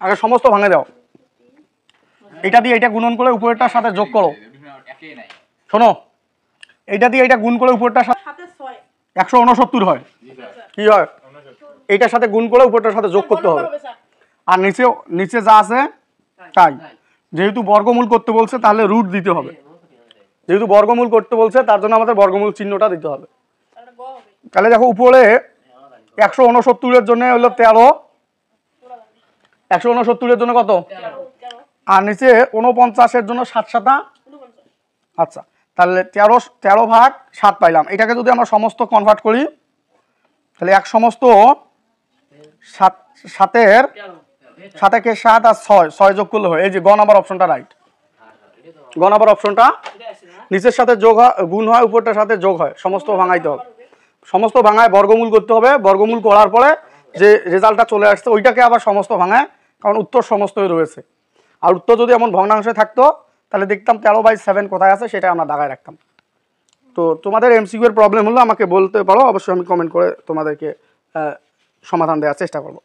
আগে সমস্ত ভাঙে দাও। এটা দিয়ে এটা গুণন করে উপরেরটার সাথে যোগ করো। শোনো, এইটা দিয়ে এটা গুণ করে উপরেরটার সাথে 169 হয়। কি হয়? এইটার সাথে গুণ করে উপরেরটার সাথে যোগ করতে হবে। আর নিচে যা আছে তাই। যেহেতু বর্গমূল করতে বলছে তাহলে রুট দিতে হবে। যেহেতু বর্গমূল করতে বলছে তার জন্য আমাদের বর্গমূল চিহ্নটা দিতে হবে। তাহলে দেখো উপরে 169 জন্য হলো 13, 169 জন্য কত? আর নিচে 49 জন্য 7 7। আচ্ছা, তাহলে 13 ভাগ 7 পাইলাম। এটাকে যদি আমরা সমস্ত কনভার্ট করি তাহলে এক সমস্ত 7 সাথে কে 7 আর 6 যোগ করলে হয়। এই যে গ নাম্বার অপশনটা রাইট। গ নাম্বার অপশনটা নিচের সাথে যোগ হয়, গুণ হয়, উপরটার সাথে যোগ হয়। সমস্ত ভাঙাইতে হবে। সমস্ত ভাঙায় বর্গমূল করতে হবে। বর্গমূল করার পরে যে রেজাল্টটা চলে আসছে ওইটাকে আবার সমস্ত ভাঙায়, কারণ উত্তর সমস্তই রয়েছে। আর উত্তর যদি এমন ভগ্নাংশে থাকতো তাহলে দেখতাম 13/7 কোথায় আছে সেটা আমরা দাগায় রাখতাম। তো তোমাদের এমসিকিউ এর প্রবলেম হলো আমাকে বলতে পারো, অবশ্যই আমি কমেন্ট করে তোমাদেরকে সমাধান দেওয়ার চেষ্টা করবো।